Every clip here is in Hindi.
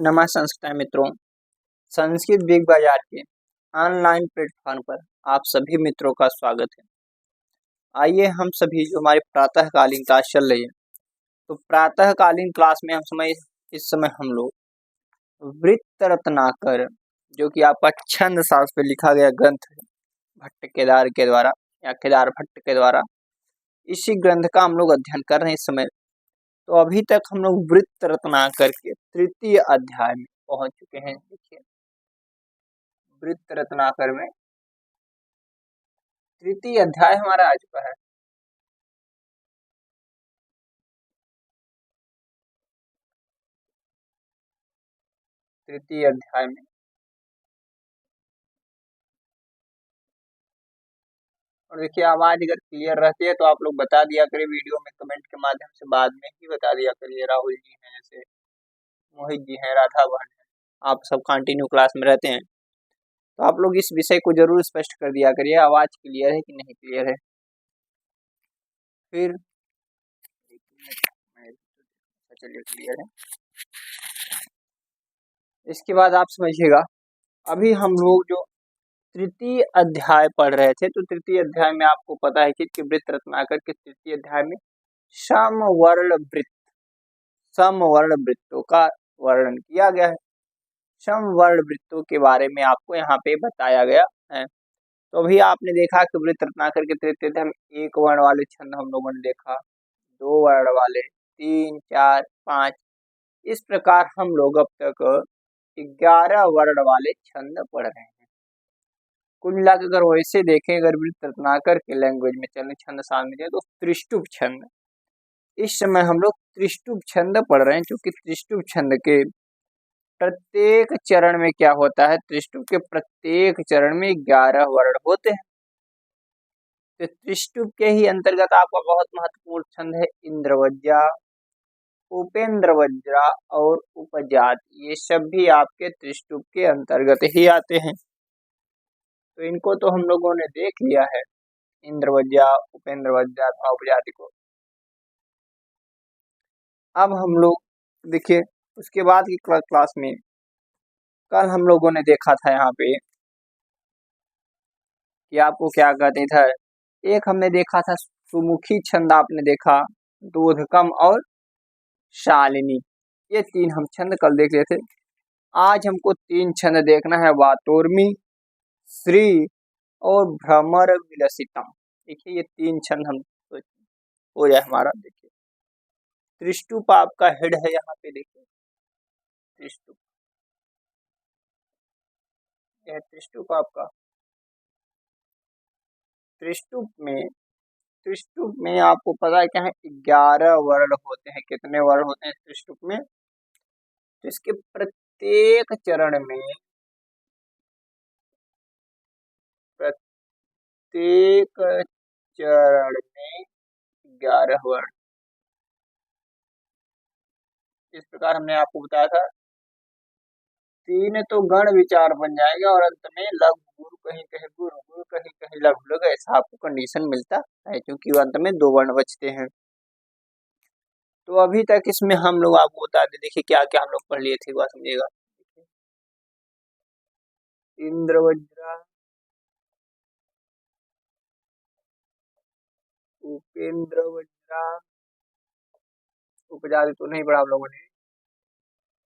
नमस्कार मित्रों, संस्कृत बिग बाजार के ऑनलाइन प्लेटफॉर्म पर आप सभी मित्रों का स्वागत है। आइए हम सभी जो हमारी प्रातःकालीन क्लास चल रही है, तो प्रातःकालीन क्लास में इस समय हम लोग वृत्त रत्नाकर जो कि आपका छंद शास्त्र पे लिखा गया ग्रंथ है भट्ट केदार के द्वारा या केदार भट्ट के द्वारा, इसी ग्रंथ का हम लोग अध्ययन कर रहे हैं इस समय। तो अभी तक हम लोग वृत्त रत्नाकर के तृतीय अध्याय में पहुंच चुके हैं। देखिए, वृत्त रत्नाकर में तृतीय अध्याय हमारा आ चुका है। तृतीय अध्याय में और देखिए, आवाज अगर क्लियर रहती है तो आप लोग बता दिया करिए वीडियो में कमेंट के माध्यम से, बाद में ही बता दिया करिए। राहुल जी हैं, जैसे मोहित जी हैं, राधा बहन है, आप सब कंटिन्यू क्लास में रहते हैं, तो आप लोग इस विषय को जरूर स्पष्ट कर दिया करिए, आवाज क्लियर है कि नहीं क्लियर है। फिर चलिए क्लियर है। इसके बाद आप समझिएगा, अभी हम लोग जो तृतीय अध्याय पढ़ रहे थे, तो तृतीय अध्याय में आपको पता है कि वृत्त रत्नाकर के तृतीय अध्याय में समवर्ण वृत्तों का वर्णन किया गया है। समवर्ण वृत्तों के बारे में आपको यहाँ पे बताया गया है। तो अभी आपने देखा कि वृत्त रत्नाकर के तृतीय अध्याय में एक वर्ण वाले छंद हम लोगों ने देखा, दो वर्ण वाले, 3, 4, 5, इस प्रकार हम लोग अब तक 11 वर्ण वाले छंद पढ़ रहे हैं। कुल मिलाकर अगर वैसे देखें, अगर वृत्त रत्नाकर के लैंग्वेज में चलने छंद सामने तो त्रिष्टुप छंद, इस समय हम लोग त्रिष्टुप छंद पढ़ रहे हैं, क्योंकि त्रिष्टुप छंद के प्रत्येक चरण में क्या होता है, त्रिष्टुप के प्रत्येक चरण में 11 वर्ण होते हैं। तो त्रिष्टुप के ही अंतर्गत आपका बहुत महत्वपूर्ण छंद है इंद्रवज्जा, उपेंद्रवज्जा और उपजात, ये सब भी आपके त्रिष्टुप के अंतर्गत ही आते हैं। तो इनको तो हम लोगों ने देख लिया है, इंद्रवज्जा, उपेंद्रवज्जा और उपजाति को। अब हम लोग देखिए, उसके बाद की क्लास में कल हम लोगों ने देखा था यहाँ पे कि आपको क्या कहते थे, एक हमने देखा था सुमुखी छंद, आपने देखा दोधकम और शालिनी, ये 3 हम छंद कल देख रहे थे। आज हमको 3 छंद देखना है, वातोर्मी, श्री और भ्रमर विलसितम। देखिए, ये 3 छंद हम हो जाए हमारा। देखिए, त्रिष्टुप आपका हेड है यहाँ पे, देखिए त्रिष्टुप, यह त्रिष्टुप आपका। त्रिष्टुप में आपको पता है क्या है, 11 वर्ण होते हैं। कितने वर्ण होते हैं त्रिष्टुप में? तो इसके प्रत्येक चरण में 11 वर्ण, इस प्रकार हमने आपको बताया था। 3 तो गण विचार बन जाएगा और अंत में लघु गुरु, कहीं कहीं गुरु गुरु, कहीं कहीं लघु लघु, ऐसा आपको कंडीशन मिलता है, क्योंकि अंत में 2 वर्ण बचते हैं। तो अभी तक इसमें हम लोग आपको बता दें, देखिए क्या क्या हम लोग पढ़ लिए थे, बात समझिएगा। इंद्रवज्रा, उपेंद्रवज्रा, उपजाति तो नहीं पढ़ा हम लोगों ने।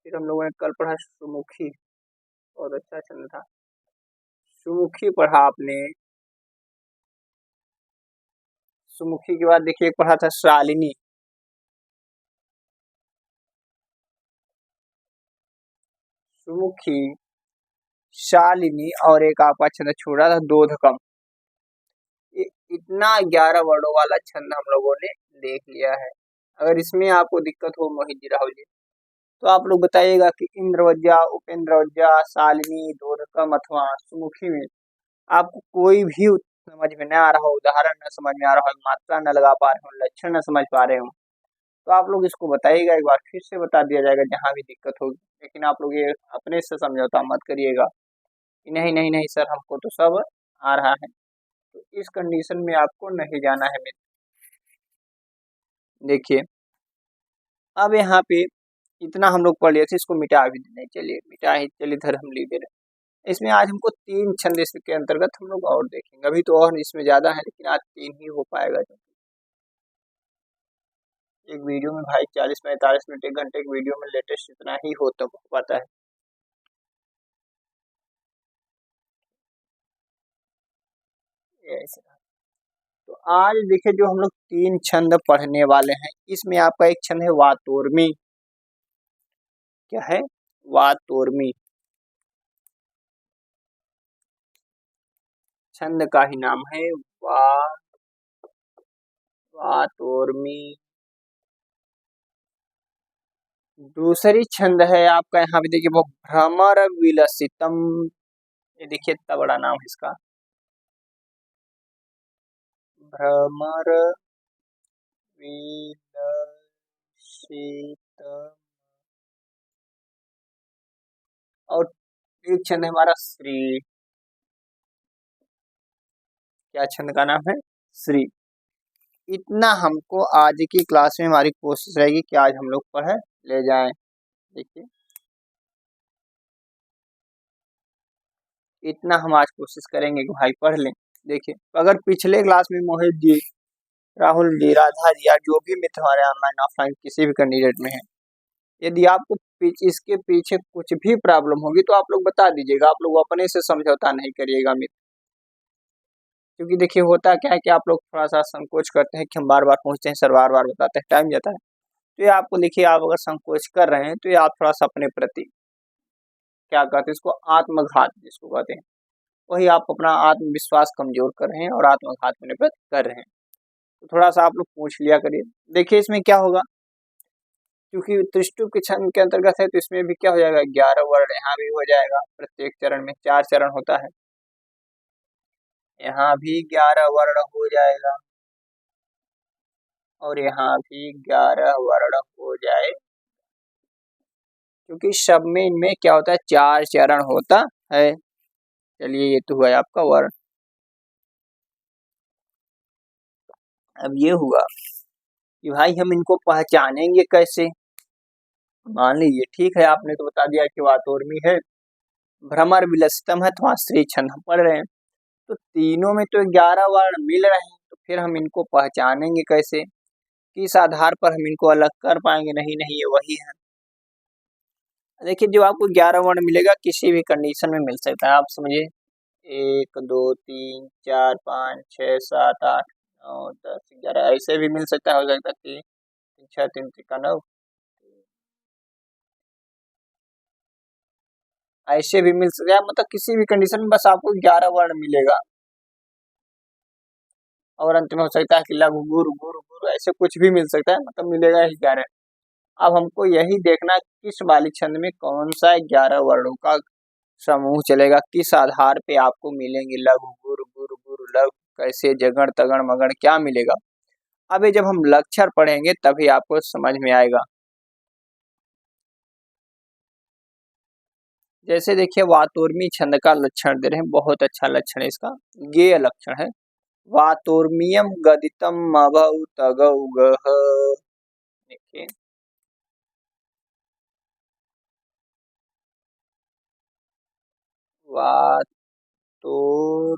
फिर हम लोगों ने कल पढ़ा सुमुखी, बहुत अच्छा छंद था, सुमुखी पढ़ा आपने। सुमुखी के बाद देखिए एक पढ़ा था शालिनी, सुमुखी, शालिनी, और एक आपका छंद छोड़ा था दोधकम। इतना 11 वर्णों वाला छंद हम लोगों ने देख लिया है। अगर इसमें आपको दिक्कत हो मोहित जी, राहुल जी, तो आप लोग बताइएगा कि इंद्रवज्जा, उपेंद्रवज्जा, शालिनी, दोधकम अथवा सुमुखी में आपको कोई भी समझ में न आ रहा हो, उदाहरण न समझ में आ रहा हो, मात्रा न लगा पा रहे हो, लक्षण न समझ पा रहे हो, तो आप लोग इसको बताइएगा, एक बार फिर से बता दिया जाएगा जहाँ भी दिक्कत होगी। लेकिन आप लोग ये अपने से समझौता मत करिएगा कि नहीं नहीं नहीं सर, हमको तो सब आ रहा है। तो इस कंडीशन में आपको नहीं जाना है मित्र। देखिए, अब यहाँ पे इतना हम लोग पढ़ लिए थे, इसको मिटा भी देना। चलिए मिटा ही, चलिए इधर हम लिख दे रहे हैं। इसमें आज हमको 3 छंद इसके अंतर्गत हम लोग और देखेंगे। अभी तो और इसमें ज्यादा है, लेकिन आज 3 ही हो पाएगा। एक वीडियो में भाई 40-45 मिनट, 1 घंटे की वीडियो में लेटेस्ट इतना ही हो तो पाता है। ऐसे तो आज देखिए, जो हम लोग 3 छंद पढ़ने वाले हैं, इसमें आपका एक छंद है वातोर्मी। क्या है? वातोर्मी। छंद का ही नाम है वातोर्मी। दूसरी छंद है आपका यहाँ पे देखिए, वो भ्रमर विलसितम। ये देखिए इतना बड़ा नाम है इसका, भ्रमर विलसितम। और एक छंद है हमारा श्री। क्या छंद का नाम है? श्री। इतना हमको आज की क्लास में हमारी कोशिश रहेगी कि आज हम लोग पढ़ ले जाएं। देखिए इतना हम आज कोशिश करेंगे कि भाई पढ़ लें। देखिए अगर पिछले क्लास में मोहित जी, राहुल जी, राधा जी या जो भी मित्र हमारे ऑनलाइन ऑफलाइन किसी भी कैंडिडेट में है, यदि आपको इसके पीछे कुछ भी प्रॉब्लम होगी तो आप लोग बता दीजिएगा। आप लोग अपने से समझौता नहीं करिएगा मित्र, क्योंकि देखिए होता क्या है कि आप लोग थोड़ा सा संकोच करते हैं कि हम बार बार पूछते हैं, सर बार बार बताते हैं, टाइम जाता है। तो ये आपको देखिए, आप अगर संकोच कर रहे हैं तो ये आप थोड़ा सा अपने प्रति क्या कहते हैं, इसको आत्मघात जिसको कहते हैं, वही आप अपना आत्मविश्वास कमजोर कर रहे हैं और आत्मघात अपने प्रति कर रहे हैं। तो थोड़ा सा आप लोग पूछ लिया करिए। देखिए इसमें क्या होगा, क्योंकि त्रिष्टुप के छंद के अंतर्गत है, तो इसमें भी क्या हो जाएगा, 11 वर्ण यहाँ भी हो जाएगा। प्रत्येक चरण में 4 चरण होता है, यहाँ भी 11 वर्ण हो जाएगा और यहाँ भी 11 वर्ण हो जाए, क्योंकि सब में इनमें क्या होता है, 4 चरण होता है। चलिए ये तो हुआ आपका वर्ण। अब ये हुआ कि भाई हम इनको पहचानेंगे कैसे। मान लीजिए ठीक है, आपने तो बता दिया कि वातोर्मी है, भ्रमर विलसितम है, तो श्री छंद हम पढ़ रहे हैं। तो तीनों में तो 11 वर्ण मिल रहे हैं, तो फिर हम इनको पहचानेंगे कैसे, किस आधार पर हम इनको अलग कर पाएंगे? नहीं नहीं, ये वही है। देखिए जो आपको 11 वर्ण मिलेगा किसी भी कंडीशन में मिल सकता है। आप समझिए 1 2 3 4 5 6 7 8 9 10 11 ऐसे भी मिल सकता है। हो सकता है 3 6 3 3 9 ऐसे भी मिल सकता है। मतलब किसी भी कंडीशन में बस आपको 11 वर्ण मिलेगा, और अंत में हो सकता है कि लघु गुरु गुरु गुरु ऐसे कुछ भी मिल सकता है, मतलब मिलेगा ही 11। अब हमको यही देखना किस वाली छंद में कौन सा 11 वर्णों का समूह चलेगा, किस आधार पे आपको मिलेंगे लघु गुरु गुरु गुरु लघु, कैसे जगण तगण मगण क्या मिलेगा। अभी जब हम लक्षण पढ़ेंगे तभी आपको समझ में आएगा। जैसे देखिए वातोर्मी छंद का लक्षण दे रहे हैं, बहुत अच्छा लक्षण है इसका, गेय लक्षण है। वातोर्मियम गदितम मभौ तगौ गह। देखिए वातोर्मियम,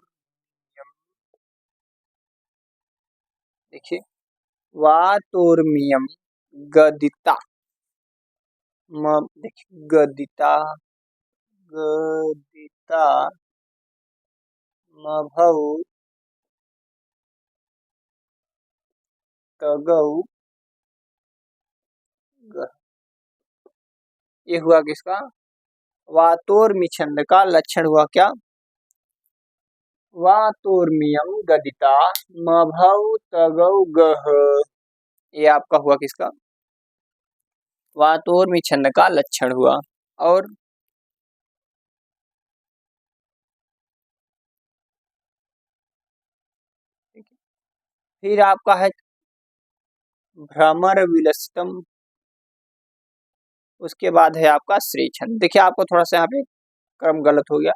देखिए वातोर्मियम गदिता, देखिए गदिता गदिता मभौ तगौ गह। ये हुआ किसका? वातोर्मी छंद का लक्षण हुआ क्या? वातोर्मियम गदिता मभौ तगौ गह। ये आपका हुआ किसका? वातोर्मी छंद का लक्षण हुआ। और फिर आपका है भ्रमर विलसितम, उसके बाद है आपका श्री छंद। देखिए आपको थोड़ा सा यहाँ पे क्रम गलत हो गया,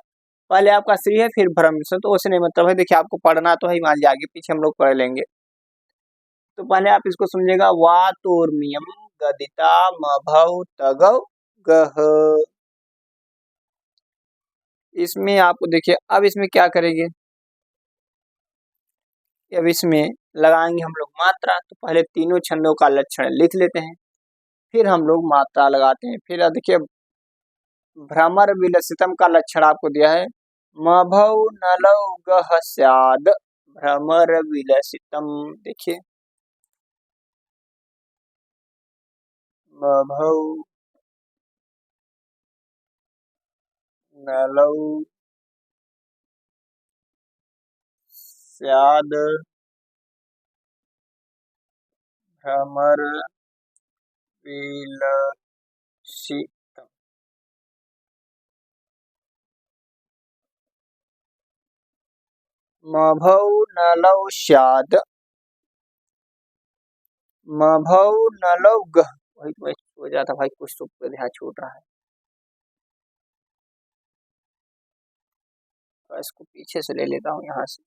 पहले आपका श्री है फिर भ्रम विलसितम, तो उससे नहीं मतलब है। देखिए आपको पढ़ना तो है, मान लीजिए आगे पीछे हम लोग पढ़ लेंगे। तो पहले आप इसको समझिएगा, वातोर्मियम गदिता मभौ तगौ गह। इसमें आपको देखिए, अब इसमें क्या करेंगे, अब इसमें लगाएंगे हम लोग मात्रा। तो पहले तीनों छंदों का लक्षण लिख लेते हैं, फिर हम लोग मात्रा लगाते हैं। फिर देखिए, भ्रमर विलसितम का लक्षण आपको दिया है, मभौ नलौ गह स्याद भ्रमर विलसितम। देखिए, मभौ नलौ स्याद भ्रमर विलसितम। मभौ नलौ स्याद मभौ नलौ गह। वही तो हो जाता भाई, कुछ तो ध्यान छूट रहा है। तो इसको पीछे से ले लेता हूँ यहाँ से।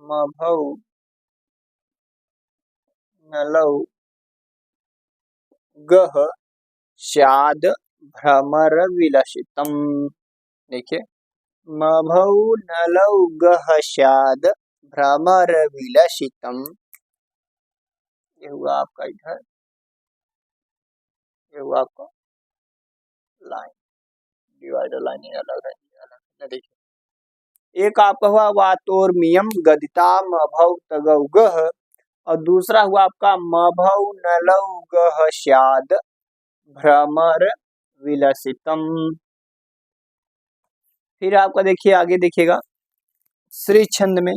मभौ नलौ गह स्याद भ्रमर विलसितम। देखिए, मभौ नलौ गह स्याद भ्रमर विलसितम। ये हुआ आपका इधर, ये हुआ आपका लाइन, डिवाइडर लाइन अलग है, अलग। देखिए, एक आपका हुआ वातोर्मियम गदिता मभौ तगौ गह, और दूसरा हुआ आपका मभौ नलौ गह स्याद भ्रमर विलसितम। फिर आपका देखिए, आगे देखिएगा, श्री छंद में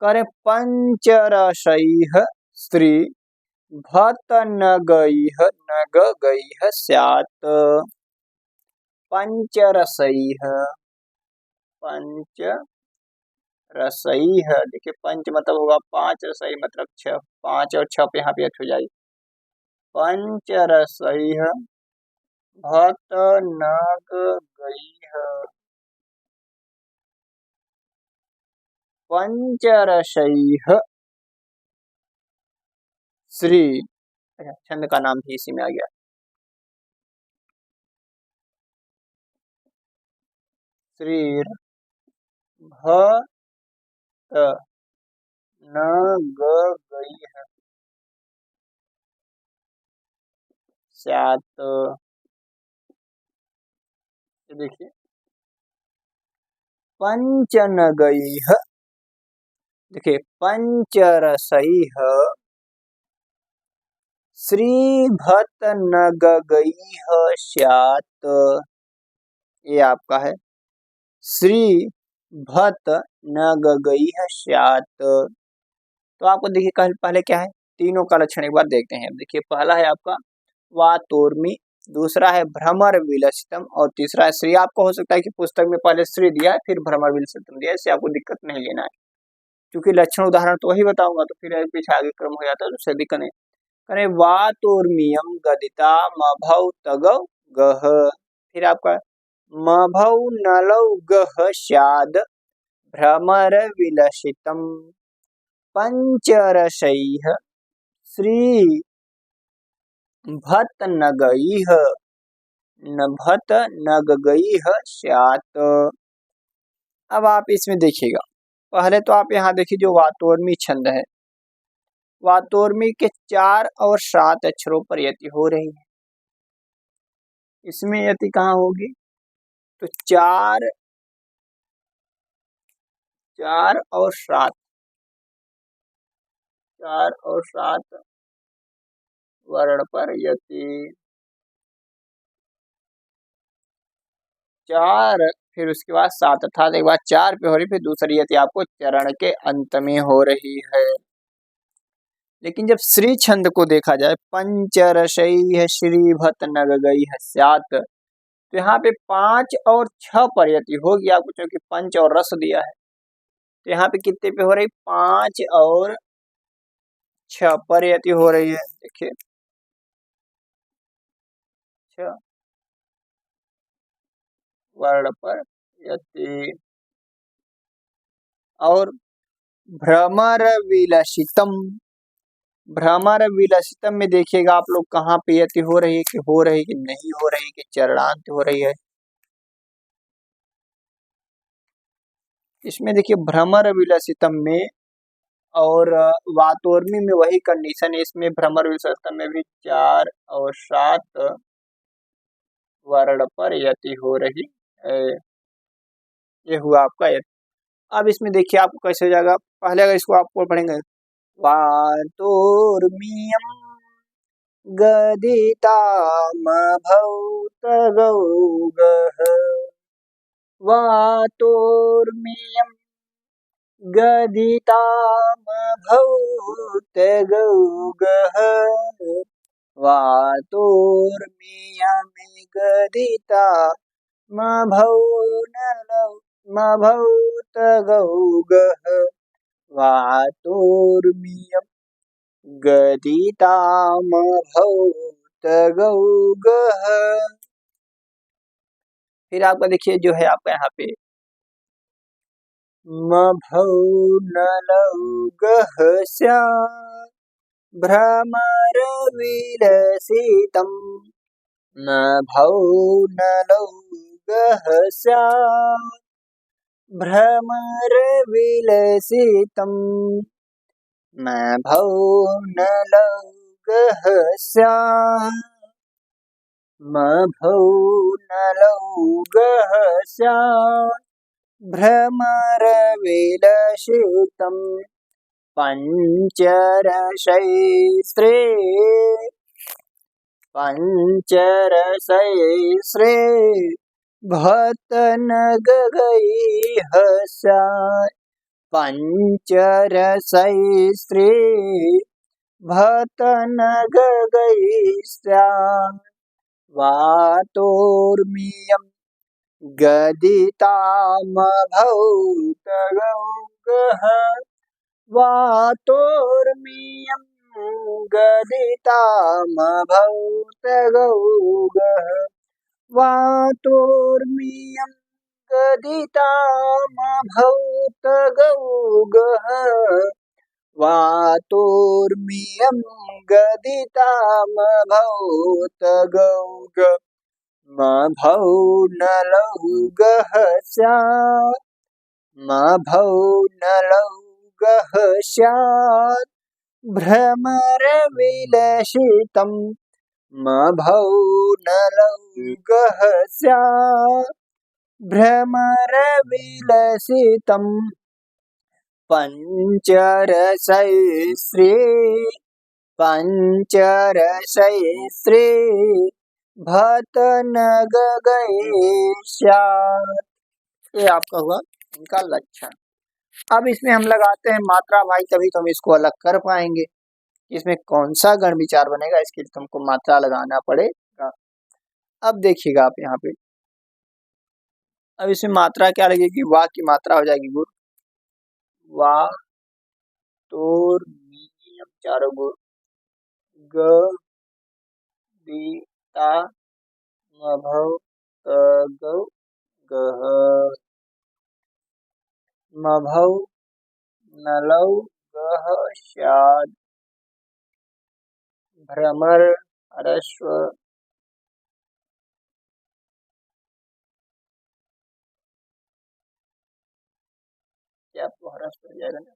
करे पंचरसैः स्त्री भत नगैः स्यात्। पंचरसैः, पंचरसैः, देखिए पंच मतलब होगा पांच, रसई मतलब छह, पांच और छह पे यहाँ पे हो जाएगी। पंचरसैः भत नगैः पंचरसैः श्री। छंद का नाम भी इसी में आ गया, श्रीर भत नगैः स्यात्। देखिए, पंचनगैः, देखिए पंचरसैः श्रीभतनगैः स्यात्। ये आपका है श्रीभतनगैः स्यात्। तो आपको देखिए, पहले क्या है, तीनों का लक्षण एक बार देखते हैं। देखिए, पहला है आपका वातोर्मी, दूसरा है भ्रमर विलसितम, और तीसरा है श्री। आपको हो सकता है कि पुस्तक में पहले श्री दिया है फिर भ्रमर विलसितम दिया है, इससे आपको दिक्कत नहीं लेना है, क्योंकि लक्षण उदाहरण तो वही बताऊंगा, तो फिर पीछे आगे क्रम हो जाता है, तो उससे दिक्कत नहीं। करे वातोर्मियम गदिता मभौ तगौ गह। फिर आपका मभौ नलौ गह स्याद भ्रमर विलसितम पंचरसैः श्री भत नगैः स्यात्। अब आप इसमें देखिएगा, पहले तो आप यहाँ देखिए, जो वातोर्मी छंद है, वातोर्मी के 4 और 7 अक्षरों पर यति हो रही है। इसमें यति कहाँ होगी, तो 4 और 7, 4 और 7 वर्ण पर यति। 4 फिर उसके बाद 7, अर्थात एक बार 4 पे हो रही, फिर दूसरी यति आपको चरण के अंत में हो रही है। लेकिन जब श्री छंद को देखा जाए, पंचरसैः श्रीभत नगैः स्यात्, तो यहाँ पे 5 और 6 पर यति होगी आपको, क्योंकि पंच और रस दिया है। तो यहाँ पे कितने पे हो रही, 5 और 6 पर यति हो रही है। देखिए, 6 वर्ण पर यति। और भ्रमर विलसितम, भ्रमर विलसितम में देखिएगा आप लोग कहाँ पे यति हो रही है कि हो रही कि नहीं हो रही कि चरणांत हो रही है। इसमें देखिए भ्रमर विलसितम में और वातोर्मी में वही कंडीशन है। इसमें भ्रमर विलसितम में भी 4 और 7 वर्ण पर यति हो रही है। ये हुआ आपका यति। अब इसमें देखिए आपको कैसे हो जाएगा। पहले अगर इसको आपको पढ़ेंगे वातोर्मियम गदितामभौतगौगः वातोर्मियम गदितामभौतगौगः वातोर्मियमिगदितामभौतगौगः वातोर्मियम गदितामभौतगौगः। फिर आपका देखिए जो है आपका यहाँ पे मभौनलौगः स्यात् भ्रमरविलसितम् मभौनलौगः स्यात् भ्रमरविलसितम् मभौनलौगः स्यात् मभौनलौगः स्यात् भ्रमरविलसितम् पञ्चरसैस्रे भतनगगैः स्यात् पञ्चरसैस्रे भतनगगैः स्यात् वातोर्मियम गदितामभौतगौगः वातोर्मियम गदितामभौतगौगः वातोर्मियम गदितामभौतगौगः वातोर्मियम गदितामभौतगौगः मभौनलौगः स्यात् मभौनलौगः स्यात् भ्रमरविलसितम् मभौनलौगः स्यात् भ्रमरविलसितम् पञ्चरसैस्रे पञ्चरसैस्रे भतनगगैः स्यात्। ये आपका हुआ इनका लक्षण। अब इसमें हम लगाते हैं मात्रा भाई, तभी तो हम इसको अलग कर पाएंगे। इसमें कौन सा गण विचार बनेगा, इसके लिए तुमको मात्रा लगाना पड़ेगा। अब देखिएगा आप यहाँ पे, अब इसमें मात्रा क्या लगेगी, वाह की मात्रा हो जाएगी गुरु, वाह तोर मीम चारों गुरु गदिता मभौतगौगः मभौनलौगः स्यात् भ्रमर ह्रस्व क्या आपको ह्रस्व हो जाएगा ना,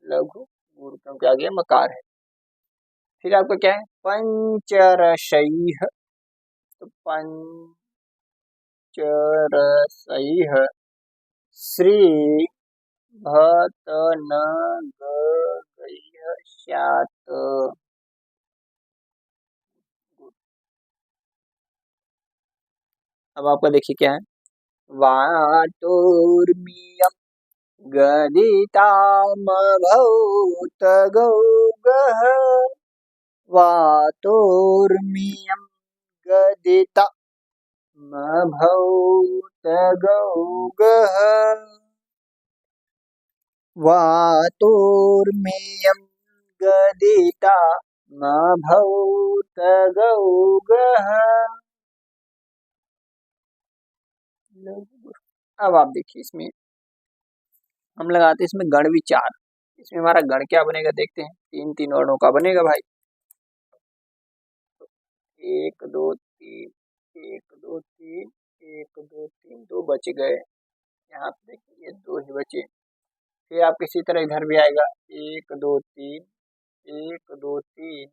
लघु गुरु क्योंकि आगे मकार है। फिर आपका क्या है पंचरसैः, तो पंचरसैः श्री भतनगगैः स्यात्। अब आपका देखिए क्या है वातोर्मियम गदितामभौतगौगः वातोर्मियम गदितामभौतगौगः वातोर्मियम गदितामभौतगौगः। अब आप देखिए इसमें हम लगाते हैं इसमें गण विचार। इसमें हमारा गण क्या बनेगा देखते हैं। तीन तीन वर्णों का बनेगा भाई। 1 2 3 1 2 3 1 2 3 2 बच गए। यहाँ पे देखिए 2 ही बचे। फिर आप इसी तरह इधर भी आएगा 1 2 3 1 2 3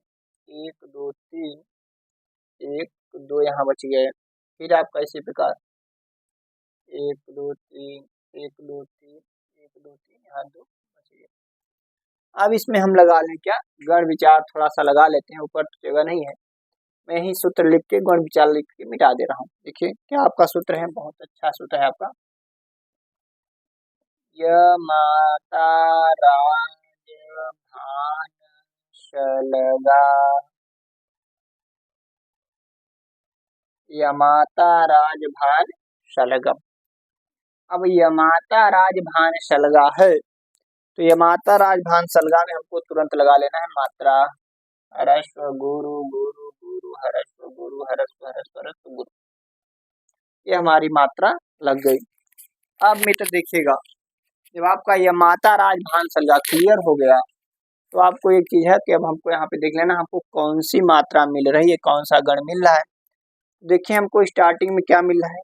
1 2 3 1 2 यहाँ बच गए। फिर आपका इसी प्रकार 1 2 3 1 2 3 1 2 3 यहाँ 2 बच गए। अब इसमें हम लगा लें क्या, गण विचार थोड़ा सा लगा लेते हैं, ऊपर तो जगह नहीं है। मैं ही सूत्र लिख के गण विचार लिख के मिटा दे रहा हूँ। देखिए क्या आपका सूत्र है, बहुत अच्छा सूत्र है आपका। यमाता राजभान शलगा, यमाता राजभान शलगम। अब यमाता राजभान शलगा है, तो यमाता राजभान शलगा में हमको तुरंत लगा लेना है मात्रा। हरस्व गुरु गुरु गुरु हरस्व गुरु हरस्व हरस्व हरस्व गुरु, ये हमारी मात्रा लग गई। अब मित्र देखिएगा, जब आपका यमाता राजभान शलगा क्लियर हो गया तो आपको एक चीज है कि अब हमको यहाँ पे देख लेना हमको कौन सी मात्रा मिल रही है, कौन सा गण मिल रहा है। देखिए हमको स्टार्टिंग में क्या मिल रहा है,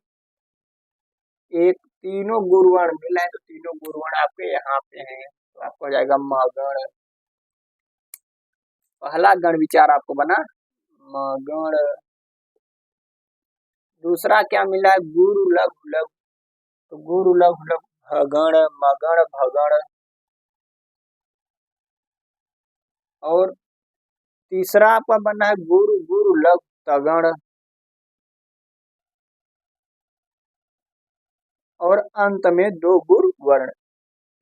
एक तीनों गुरुवर्ण मिल रहे हैं, तो तीनों गुरुवर्ण आपके यहाँ पे हैं, तो आपको हो जाएगा मगण। पहला गण विचार आपको बना मगण। दूसरा क्या मिला है, गुरु लघु लघु, तो गुरु लघु लघु भगण मगण भगण। और तीसरा आपका बना है गुरु गुरु लघु तगण। और अंत में दो गुरु वर्ण।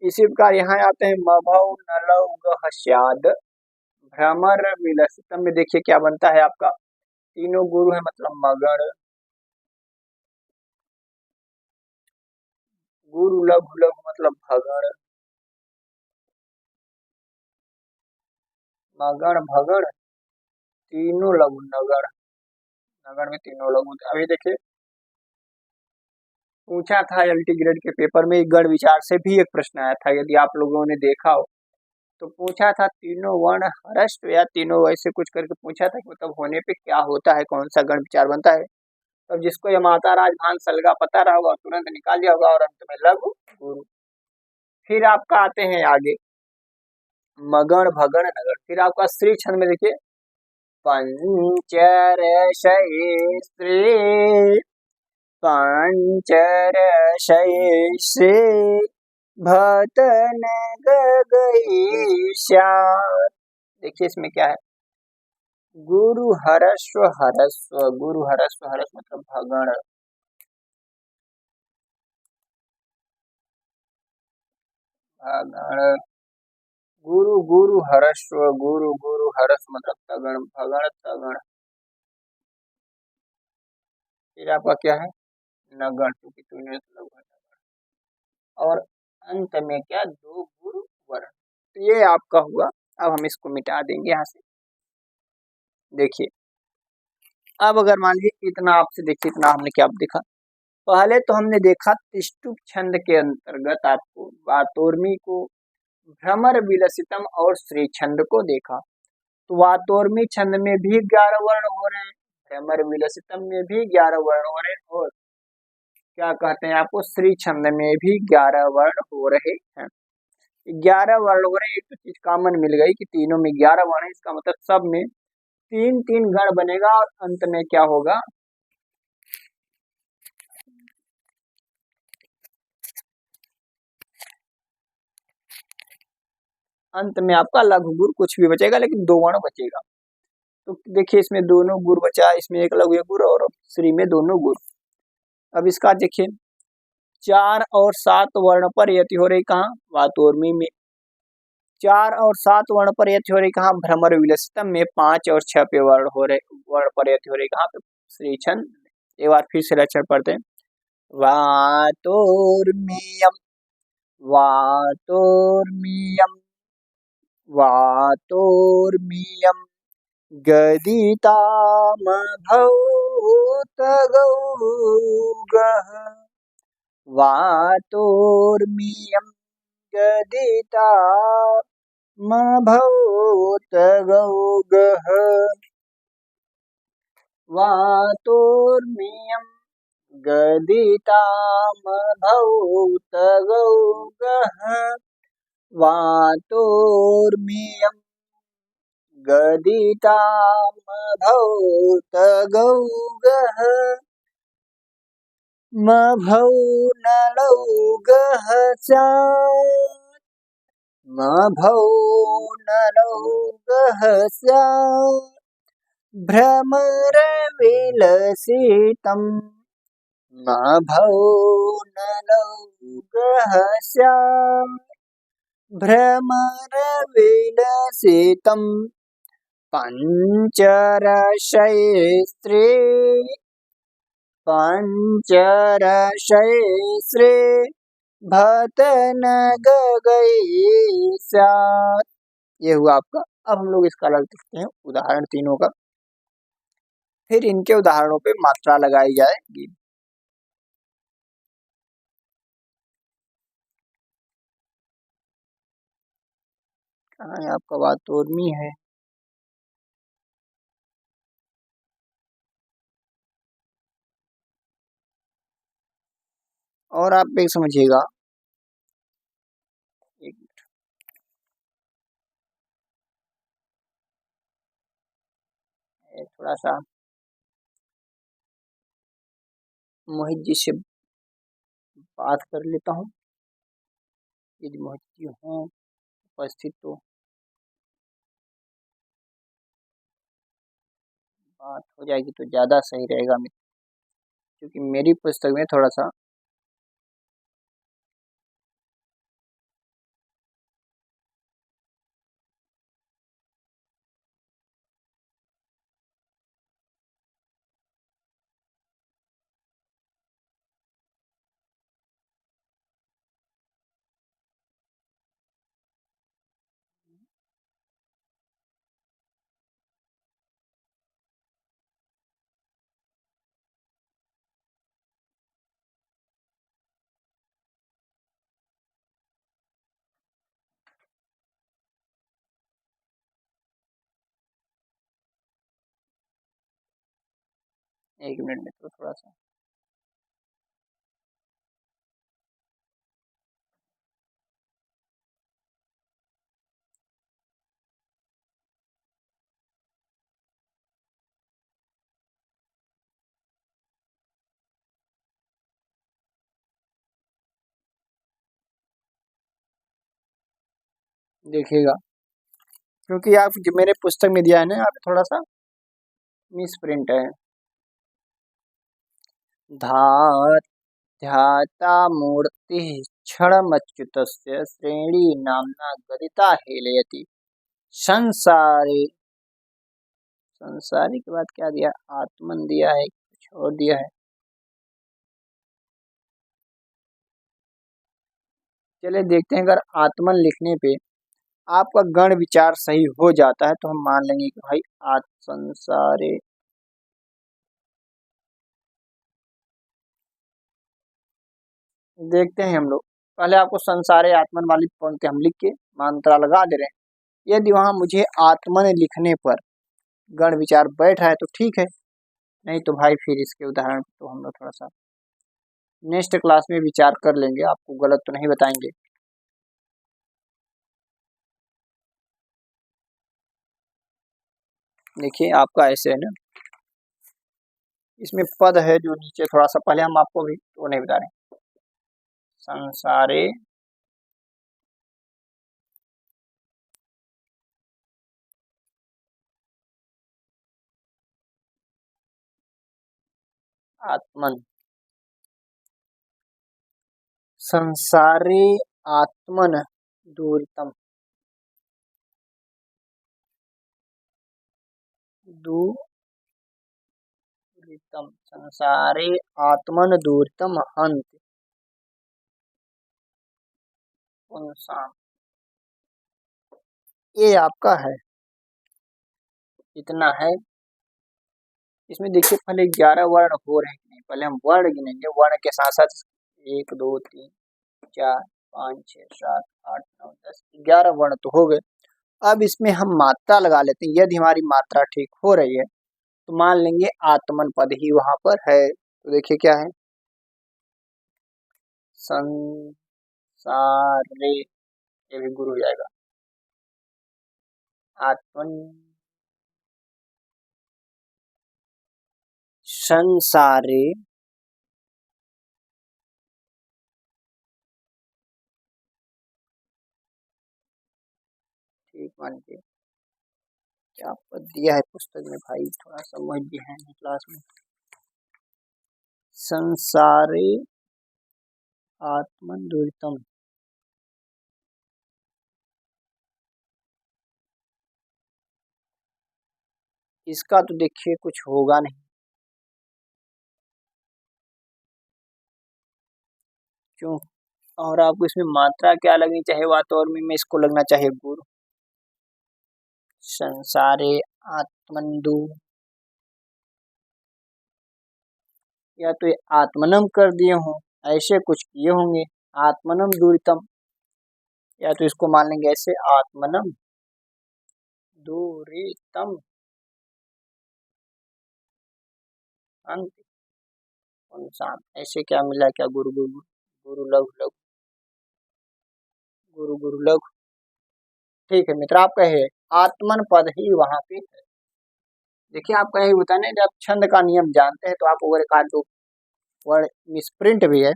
इसी प्रकार यहाँ आते हैं मभौ नलौ गहस्याद भ्रमर विलसितम में देखिए क्या बनता है आपका, तीनों गुरु है मतलब मगण, गुरु लघु लघु मतलब भगण, मगण भगण, तीनों लघु नगण, नगण में तीनों लघु। अभी देखिए पूछा था एलटी ग्रेड के पेपर में गण विचार से भी एक प्रश्न आया था, यदि आप लोगों ने देखा हो तो पूछा था तीनों वर्ण हरस्व या तीनों वैसे कुछ करके पूछा था कि मतलब होने पे क्या होता है, कौन सा गण विचार बनता है। तब जिसको यमाता राजभान शलगा पता रहा होगा तुरंत निकाल दिया होगा, और अंत में लघु गुरु। फिर आपका आते हैं आगे मगण भगण नगर। फिर आपका स्त्री छंद में देखिए पंचरशये स्त्री पंचरशये श्री भतन गगईशा। देखिए इसमें क्या है, गुरु हरस्व हरस्व, गुरु हरस्व हरस्व मतलब भगण, भगण गुरु गुरु हरस्व गुरु गुरु हरस्व मतलब तगण भगण तगण। फिर आपका क्या है नगण, क्योंकि तूने और अंत में क्या दो गुरु वर्ण। तो ये आपका हुआ। अब हम इसको मिटा देंगे यहाँ से। देखिए अब अगर मान लीजिए इतना आपसे देखिए, इतना हमने क्या देखा, पहले तो हमने देखा तिष्टुप छंद के अंतर्गत आपको वातोर्मी को, भ्रमर विलसितम और श्री छंद को देखा। तो वातोर्मी छंद में भी 11 वर्ण हो रहे हैं, भ्रमर विलसितम में भी 11 वर्ण हो रहे हैं, और क्या कहते हैं आपको श्री छंद में भी 11 वर्ण हो रहे हैं। 11 वर्ण हो रहे हैं, एक तो चीज कॉमन मिल गई कि तीनों में 11 वर्ण है, इसका मतलब सब में तीन तीन गण बनेगा, और अंत में क्या होगा, अंत में आपका लघु गुरु कुछ भी बचेगा लेकिन दो वर्ण बचेगा। तो देखिए इसमें दोनों गुरु बचा, इसमें एक लघु एक गुरु और श्री में दोनों गुरु। अब इसका देखिए 4 और 7 वर्ण पर यति हो रही कहाँ, वातोर्मी में। 4 और 7 वर्ण पर यति हो रही कहाँ, भ्रमर विलसितम में। 5 और 6 पे वर्ण हो रहे, वर्ण पर यति हो रही कहाँ पे, श्री छंद। एक बार फिर से लक्षण पढ़ते हैं, वातोर्मीयम वातोर्मीयम वातोर्मीयम गदितामभूतगौगः वातोर्मीयम गदिता म भौत गौगः वातोर्मियं गदितामभौत गौगः वातोर्मियं गदितामभौत गौगः मभौ नलौगः स्यात् मभौ नलौगः स्यात् भ्रमरविलसितं मभौ नलौगः स्यात् भ्रमरविलसितं पञ्चरशैस्त्रे भतनगगै स्यात्। ये हुआ आपका। अब हम लोग इसका अलग देखते हैं उदाहरण तीनों का, फिर इनके उदाहरणों पे मात्रा लगाई जाएगी। कहाँ है आपका वातोर्मी है। और आप एक समझिएगा, एक थोड़ा सा मोहित जी से बात कर लेता हूँ। यदि मोहित जी हों उपस्थित तो बात हो जाएगी तो ज़्यादा सही रहेगा, क्योंकि मेरी पुस्तक में थोड़ा सा एक मिनट में तो थोड़ा सा देखिएगा, क्योंकि आप जो मेरे पुस्तक में दिया है ना, आप थोड़ा सा मिस प्रिंट है। ध्याता मूर्ति क्षणमच्युतस्य श्रेणी नामना गदिता हेलयति संसारे। संसारी के बाद क्या दिया, आत्मन दिया है, कुछ और दिया है। चलिए देखते हैं, अगर आत्मन लिखने पे आपका गण विचार सही हो जाता है तो हम मान लेंगे कि भाई संसारे। देखते हैं हम लोग, पहले आपको संसारे आत्मन वाली पंक्ति हम लिख के मात्रा लगा दे रहे हैं। यदि वहां मुझे आत्मन लिखने पर गण विचार बैठ रहा है तो ठीक है, नहीं तो भाई फिर इसके उदाहरण तो हम लोग थोड़ा सा नेक्स्ट क्लास में विचार कर लेंगे, आपको गलत तो नहीं बताएंगे। देखिए आपका ऐसे है ना, इसमें पद है जो नीचे थोड़ा सा, पहले हम आपको भी वो नहीं बता रहे। संसारे आत्मन, संसारे आत्मन दूरतम, दूरितम संसारे आत्मन दूरतम हंत पुंसाम। ये आपका है, इतना है। इसमें देखिए पहले 11 वर्ण हो रहे हैं कि नहीं, पहले हम वर्ण गिनेंगे, वर्ण के साथ साथ 1 2 3 4 5 6 7 8 9 10 11 वर्ण तो हो गए। अब इसमें हम मात्रा लगा लेते हैं। यदि हमारी मात्रा ठीक हो रही है तो मान लेंगे आत्मन पद ही वहां पर है। तो देखिए क्या है, संसारे, ये भी गुरु हो जाएगा, आत्मन संसारे ठीक मान के क्या पद दिया है पुस्तक में भाई, थोड़ा समझ दिया है क्लास में। संसारे आत्मन दुरितम, इसका तो देखिए कुछ होगा नहीं, क्यों, और आपको इसमें मात्रा क्या लगनी चाहिए, वातावरण में इसको लगना चाहिए गुरु। संसारे आत्मंदु, या तो ये आत्मनम कर दिए हों, ऐसे कुछ किए होंगे, आत्मनम दूरितम, या तो इसको मान लेंगे ऐसे आत्मनम दूरितम अंत उनसान, ऐसे क्या मिला, क्या गुरु गुरु गुरु लघु लघु, गुरु गुरु लघु। ठीक है मित्र, आप कहे आत्मन पद ही वहां पे है। देखिए आपका यही होता है ना, जब छंद का नियम जानते हैं तो आप ओवर का जो वर्ड मिसप्रिंट भी है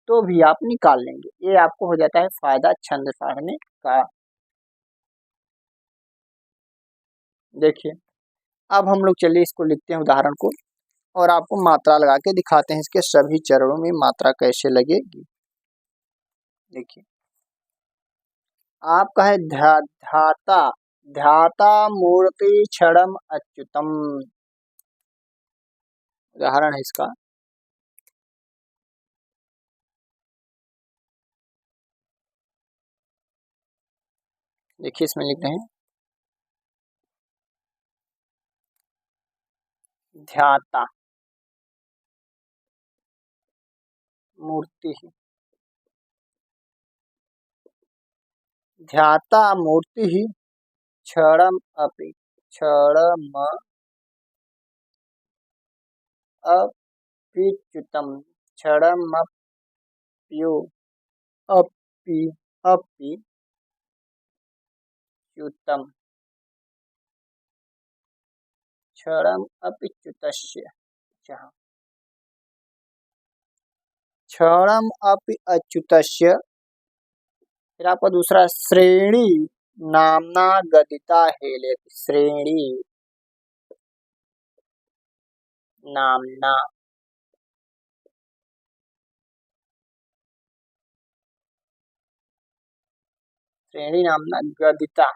तो भी आप निकाल लेंगे, ये आपको हो जाता है फायदा छंद पढ़ने का। देखिए अब हम लोग चलिए इसको लिखते हैं उदाहरण को, और आपको मात्रा लगा के दिखाते हैं इसके सभी चरणों में मात्रा कैसे लगेगी। देखिए आपका है ध्याता, ध्याता मूर्ति क्षणम अच्युतम, उदाहरण है इसका। देखिए इसमें लिखते हैं ध्याता मूर्ति, ध्याता मूर्ति ही क्षणम अपि, क्षणम अप्युच्युतम, क्षणमप्यु अपि अपि च्युतम, क्षणम अपि च्युतस्य, क्षणम अपि अच्युतस्य। फिर आपका दूसरा श्रेणी नामना गदिता हेलेति, श्रेणी नामना, श्रेणी नामना गदिता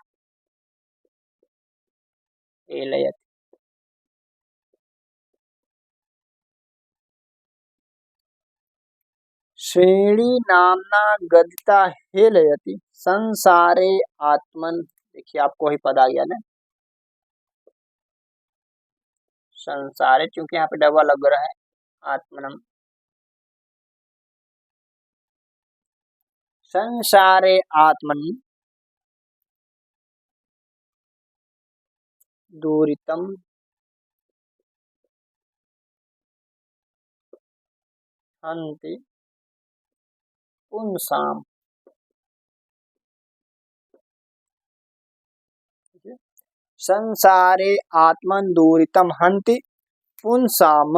हेलयति, श्रेणी नामना गदिता हेलयति संसारे आत्मन। देखिए आपको ही पद आ गया ना, संसारे, क्योंकि यहाँ पे डबल लग रहा है, आत्मनम, संसारे आत्मन दूरितम हन्ति पुंसाम, संसारे आत्मन दूरितम हन्ति पुंसाम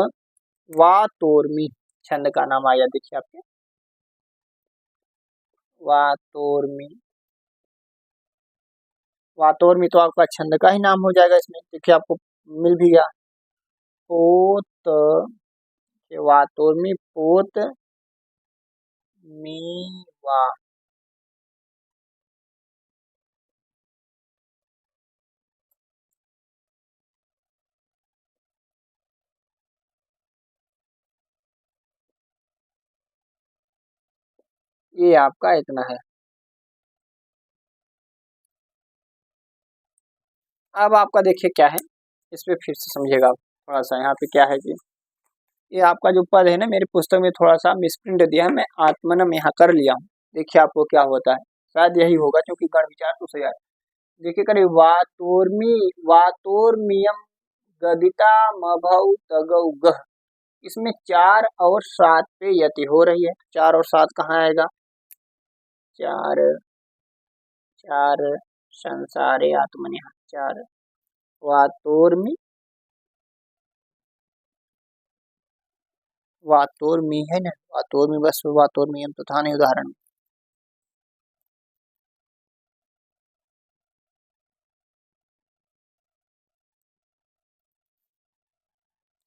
वातोर्मी, छंद का नाम आया देखिए आपके, वातोर्मी, वातोर्मी तो आपका छंद का ही नाम हो जाएगा इसमें। देखिए आपको मिल भी गया, पोत, वातोर्मी पोत मीवा, ये आपका इतना है। अब आपका देखिए क्या है, इस पे फिर से समझिएगा आप थोड़ा सा। यहाँ पे क्या है कि ये आपका जो पद है ना, मेरी पुस्तक में थोड़ा सा मिसप्रिंट दिया है, मैं आत्मनम यहाँ कर लिया हूँ। देखिए आपको क्या होता है, शायद यही होगा क्योंकि गण विचार तो सही है। देखिए करिए वातोर्मियम गदिता मभौ तगौ गह। इसमें 4 और 7 पे यति हो रही है। 4 और 7 कहाँ आएगा? 4 4 संसारे आत्मनि 4 वातोर्मि वातोर्मि है ना, वातोर्मि बस वातोर्मियम तो था नहीं उदाहरण।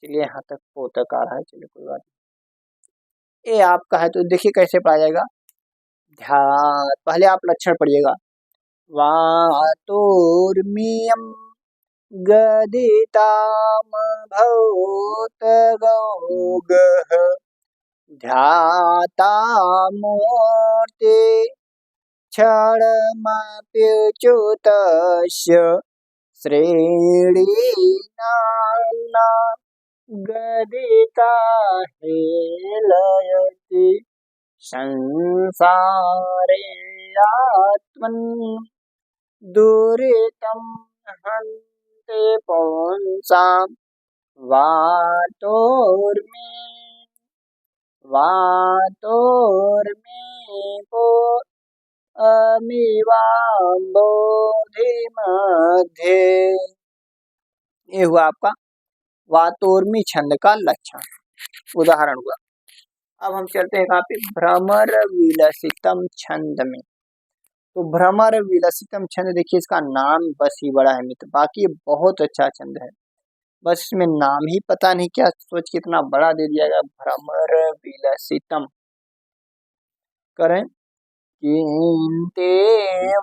चलिए यहाँ तक पोतक आ रहा है, चलिए कोई बात नहीं। ये आपका है तो देखिए कैसे पढ़ा जाएगा। ध्यान, पहले आप लक्षण पढ़िएगा। वातोर्मियम गदितामभूतगौगः ध्यातामूर्ते क्षणमप्युच्युतस्य श्रेणीनाम्ना गदिता हेलयति संसारे आत्मन् दुरितं हन्ति पुंसां वातोर्मि अमीवाम्बोधि मध्ये। ये हुआ आपका वातोर्मि छंद का लक्षण, उदाहरण हुआ। अब हम चलते हैं कहाँ पे? भ्रमर विलसितम छंद में। तो भ्रमर विलसितम छंद, देखिए इसका नाम बस ही बड़ा है मित्र, बाकी ये बहुत अच्छा छंद है, बस इसमें नाम ही पता नहीं क्या सोच के इतना बड़ा दे दिया गया। भ्रमर विलसितम करें किंते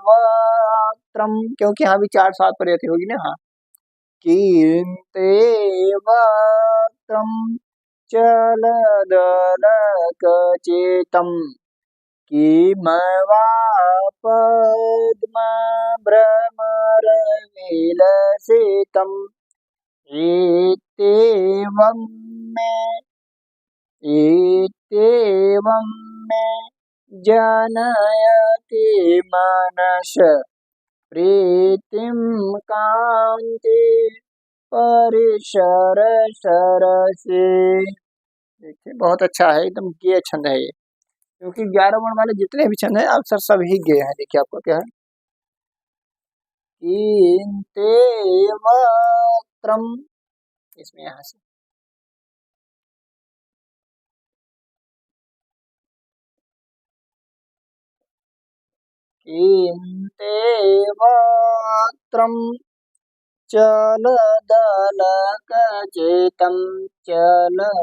वक्त्रम, क्योंकि यहाँ भी 4 7 पर रहती होगी ना। हाँ, किंते वक्त्रम चलदलकचेतम किमवा पद्मभ्रमरविलसितम् इत्येवं मे जनयति मनस प्रीतिं कान्ति परिसरसरसि। देखिए बहुत अच्छा है, एकदम गेय छंद है ये, क्योंकि 11 वर्ण वाले जितने भी छंद हैं अक्सर सभी गेय हैं। देखिए आपको क्या है, कीन्ते वक्त्रम, इसमें यहाँ से कीन्ते वक्त्रम चलदलकचेतम चलदलकचेतम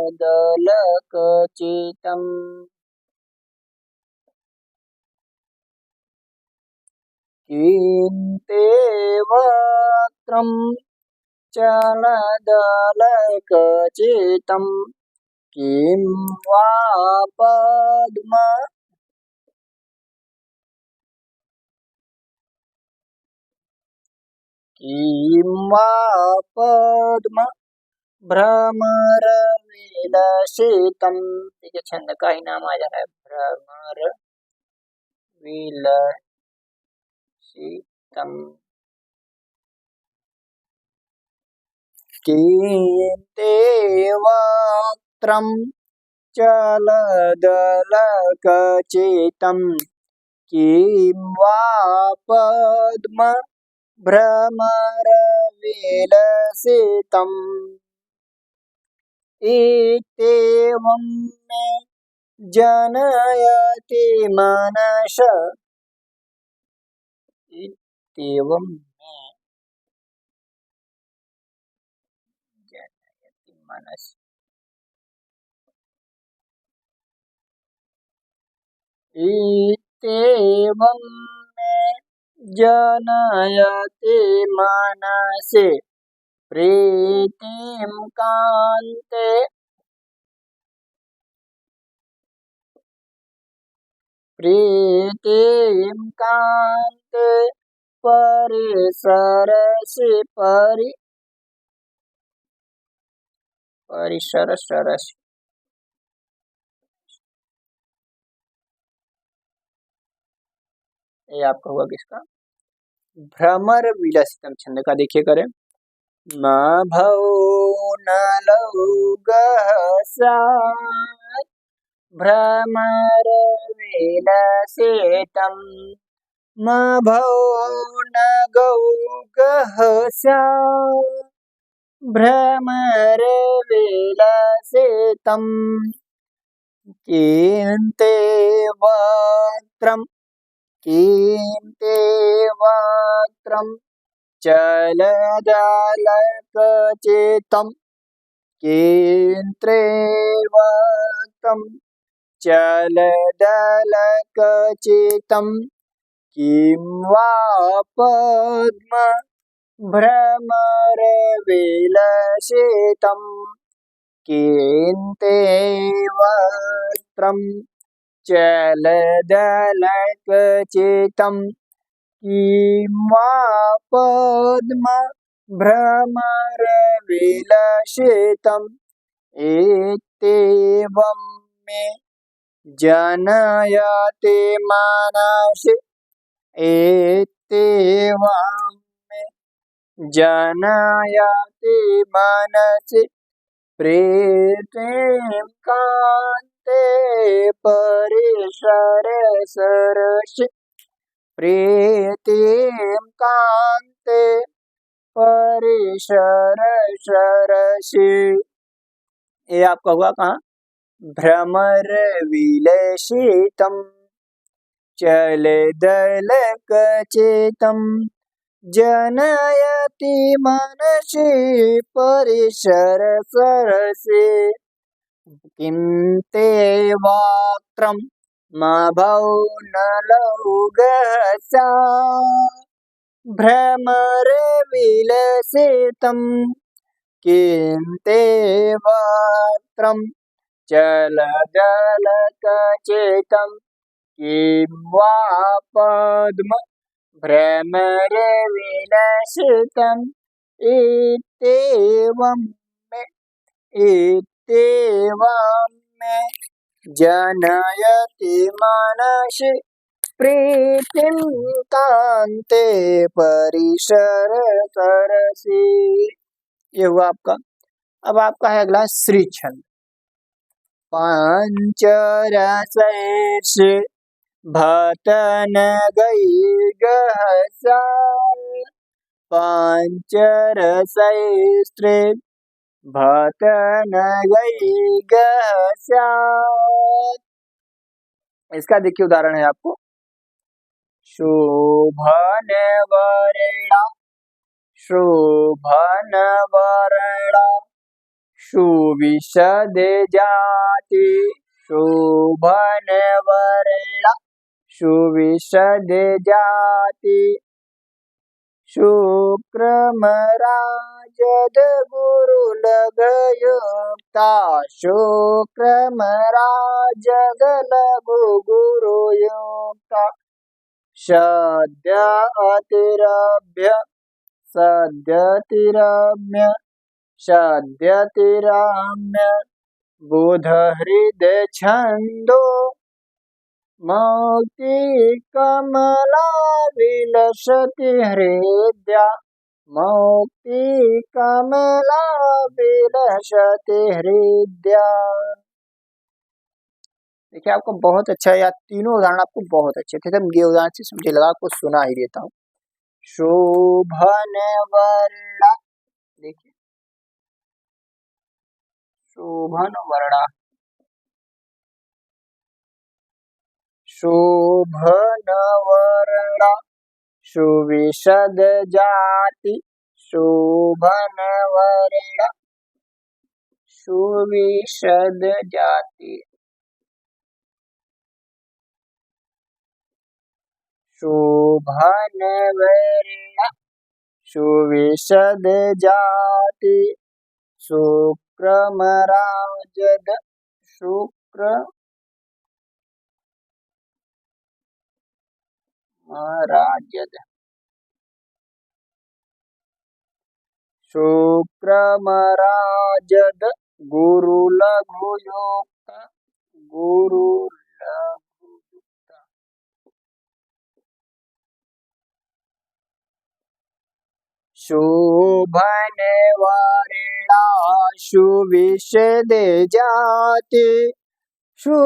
कीन्ते वक्त्रम चलदलकचेतम किं वा पद्म किं वा पद्म भ्रमरविलसितम। देखिए छंद का ही नाम आ जा रहा है, भ्रमर विलसितम। कीन्ते वक्त्रम चलदलकचेतम किं वा पद्म भ्रमरविलसितम् इत्येवं मे जनयति मनस इत्येवं मे जनयति मनस इत्येवं मे जनयति मनसि प्रीतिं कान्ते परिसरसि परिसरसरसि। ये आपका हुआ किसका? भ्रमर विलसितम छंद का देखिए करें। म भौ न लौ गः स्यात् भ्रमर विलसितम म भौ न गौ गः स्यात् भ्रमर विलसितम कीन्ते वक्त्रम् कीन्ते वक्त्रम् चलदलकचितम् कीन्ते वक्त्रम् चलदलकचितम् किं वा पद्म भ्रमरविलसितम् कीन्ते वक्त्रम् चलदलकचितम् किं वा पद्म भ्रमरविलसितम् इत्येवं मे जनयति मनसि इत्येवं मे जनयति मनसि प्रीतिं कान्ते परिसरसरसि प्रीतिं कान्ते परिसरसरसि। ये आपका हुआ कहाँ? भ्रमर विलसितम चलदलकचितम जनयति मनसि परिसरसरसि किं ते वक्त्रम् म भौ न लौ गः स्यात् भ्रमर विलसितम् किं ते वक्त्रम् चलदलकचितम् किं वा पद्म भ्रमरविलसितम् इत्येवं मे जनयति मनसि प्रीतिं कान्ते परिसरसरसि। ये हुआ आपका। अब आपका है अगला श्री छंद। पंचरसैर्षि भतन गई गः स्यात् पंचरसैस्त्रे भतन गई गः स्यात्। इसका देखिए उदाहरण है आपको। शोभन वर्णा शोभन वर्णा सुविशद जाति शोभन वर्णा सुविशद जाति शुक्रमराजद गुरुलघयुक्ता शुक्रमराजद लघु गुरुयुक्ता सद्य अतिरभ्य सद्यतिरम्य सद्यतिरम्य बोध हृदय छंदो मौक्ति कमला विलसति हृदया मौक्ति कमला विलसति हृदया। देखिए आपको बहुत अच्छा या तीनों उदाहरण आपको बहुत अच्छे थे। तो ये उदाहरण से मुझे लगा आपको सुना ही देता हूँ। शोभन वर्णा देखिए शोभन वर्णा शोभन वर्णा सुविशद जाति शोभन वर्णा सुविशद जाति शोभन वर्णा सुविशद जाति शुक्रमराजद शुक्रमराजद शुक्रमराजद गुरुलघुयुक्ता गुरुलघुयुक्ता शोभन वर्णाशु विशदे जाति शुक्रमराजद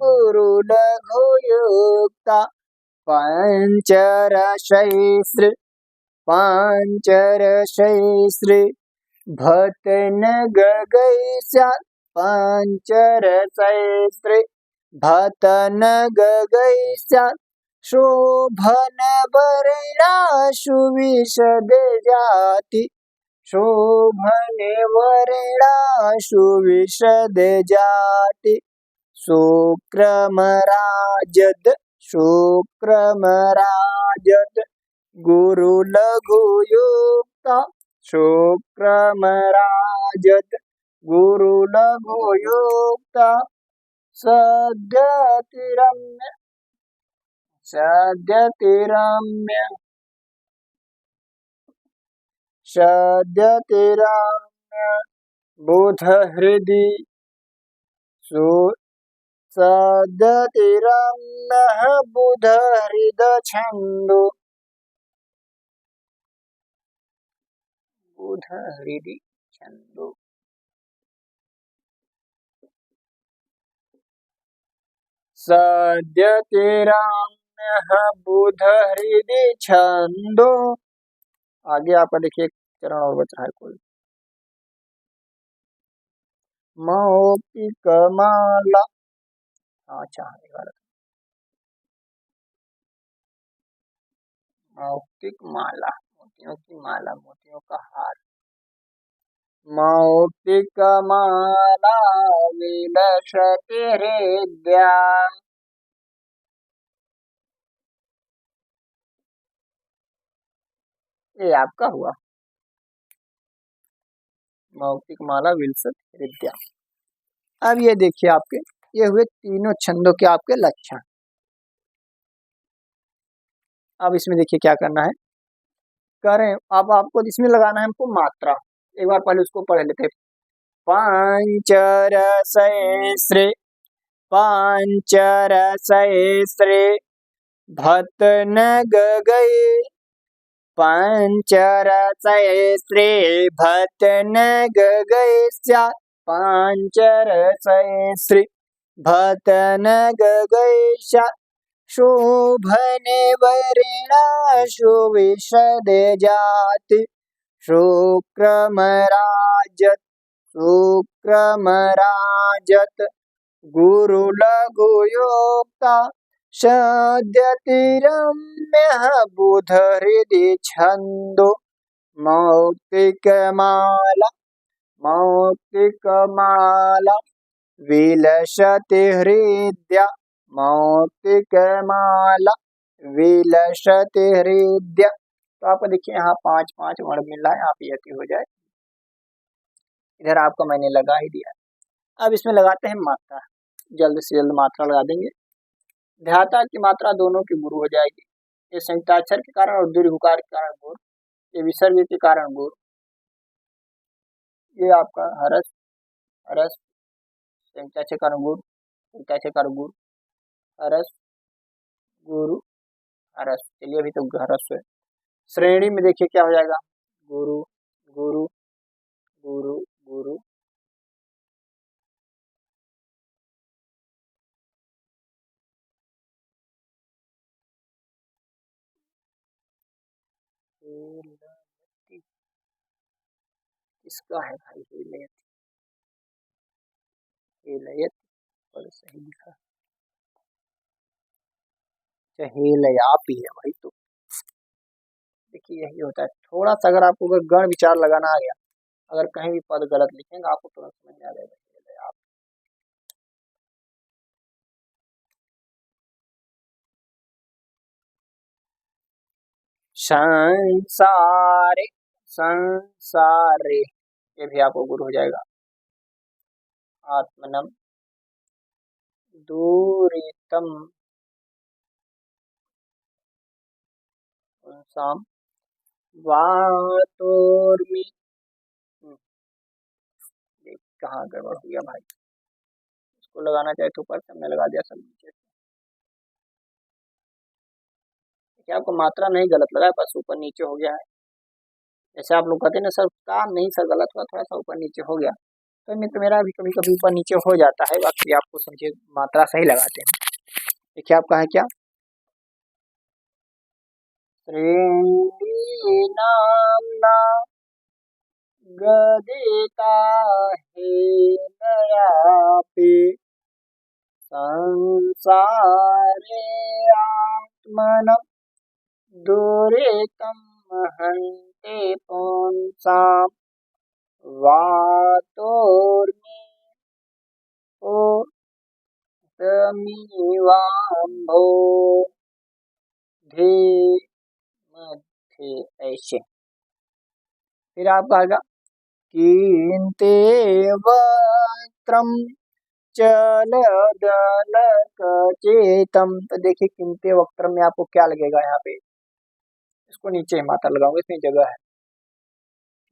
गुरु लघु युक्ता पंचरशैस्त्र भतन गगैस्या पंचरशैस्त्र भतन गगैस्या शोभन वर्णाशु विशद जाति शोभन वर्णाशु विशद जाति शुक्रमराजद गुरु लघु युक्ता शुक्रमराजद गुरु लघु युक्ता सद्यतिरम्य बुध हृदि सद्यतिरम्यः बुध हृद छन्दो बुध हृदि छन्दो सद्यतिरम्यः बुध हृदि छन्दो। आगे आपका देखिए एक चरण और बच रहा है कोई मौक्तिक माला। अच्छा मौक्तिक माला मोतियों की माला मोतियों का हार मौक्तिक माला विलसति हृद्या ये आपका हुआ मौक्तिक माला विलसति हृद्या। अब ये देखिए आपके ये हुए तीनों छंदों के आपके लक्षण। अब इसमें देखिए क्या करना है करें अब आपको इसमें लगाना है हमको मात्रा। एक बार पहले उसको पढ़ लेते हैं पंचरसैस्त्रे भतन गगै पंचरसैस्त्रे भतन गगैस्या पंचरसैस्त्रे भतन गगैस्या शोभन वर्णाशु विशद जाति शुक्रमराजत गुरु लघु युक्ता सद्यतिरम्यः बुध हृदि छन्दो मौक्तिक माला विलसति हृद्या मौक्तिक माला विलसति हृद्या। तो आपको देखिए यहाँ 5-5 वर्ण मिल रहा है आप यति हो जाए इधर आपको मैंने लगा ही दिया। अब इसमें लगाते हैं मात्रा जल्द से जल्द मात्रा लगा देंगे। ध्याता की मात्रा दोनों की गुरु हो जाएगी। ये संयुक्ताक्षर के कारण और दीर्घकार के कारण गुरु ये विसर्ग के कारण गुरु ये आपका हरस संयुक्ताक्षर के कारण गुरु संयुक्ताक्षर के कारण गुरु हरस गुरु हरस। चलिए अभी तो हरस है श्रेणी में देखिए क्या हो जाएगा गुरु गुरु गुरु गुरु किसका है भाई हेलयत पर सही लिखा हेलयाप ही है भाई। तो देखिए यही होता है थोड़ा सा अगर आपको अगर गण विचार लगाना आ गया अगर कहीं भी पद गलत लिखेंगे आपको तुरंत समझ में आ जाएगा हेलयाप। संसारे संसारे ये भी आपको गुरु हो जाएगा। आत्मनम दूरितम शाम वातोर्मी कहाँ गड़बड़ हो गया भाई इसको लगाना चाहे तो ऊपर से हमने लगा दिया सब नीचे देखिए आपको मात्रा नहीं गलत लगा है, बस ऊपर नीचे हो गया है। जैसे आप लोग कहते हैं ना सर काम नहीं सर गलत हुआ, थोड़ा सा ऊपर नीचे हो गया, तो मित्र मेरा भी कभी कभी ऊपर नीचे हो जाता है, बाकी आपको समझिए मात्रा सही लगाते हैं। देखिए आपका है क्या, श्रेणी नामना गदिता हे नयापि संसारे आत्मन दुरितं हन्ते पुंसां वातोर्मि तमीवाम्भो धे मध्ये ऐसे। फिर आपका आएगा कीन्ते वक्त्रम चलदलकचेतम। तो देखिए किन्ते वक्त्रम में आपको क्या लगेगा, यहाँ पे इसको नीचे मात्रा लगाऊंगा, इसमें जगह है।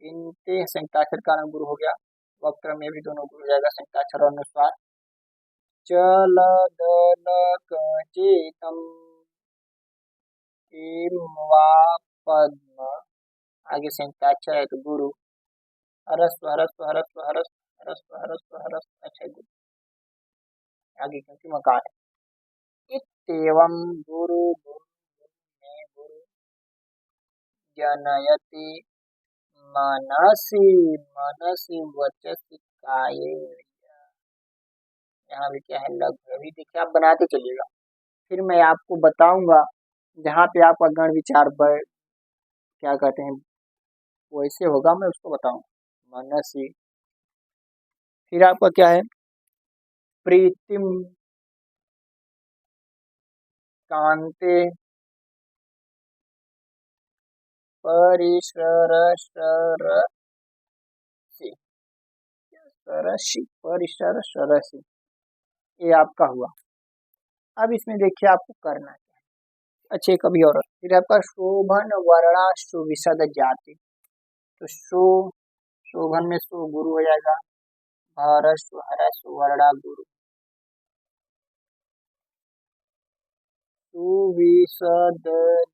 किन्ते संयुक्ताक्षर का गुरु हो गया, वक्त्र में भी दोनों गुरु हो जाएगा संयुक्ताक्षर और अनुस्वार। चलदलकचेतम किम वा पद्म, आगे संयुक्ताक्षर है तो गुरु, हरस्व हरस्व हरस्व हरस्व हरस्व हरस्व हरस्व, अच्छा गुरु आगे क्योंकि मकार है। इत्येवं गुरु गुरु में गुरु जनयति मनसि मनसि वचसि काये। यहाँ भी क्या है लघु, अभी देखिए आप बनाते चलिएगा, फिर मैं आपको बताऊंगा जहाँ पे आपका गण विचार क्या कहते हैं वैसे होगा, मैं उसको बताऊंगा। मनसी, फिर आपका क्या है प्रीतिम कांते परिसरसि सरसी परिसरसि, ये आपका हुआ। अब इसमें देखिए आपको करना है अच्छे कभी और, फिर आपका शोभन वर्णा सुविशद जाति, तो शोभन में सु गुरु हो जाएगा, हरस हरस वर्णा गुरु, सुविशद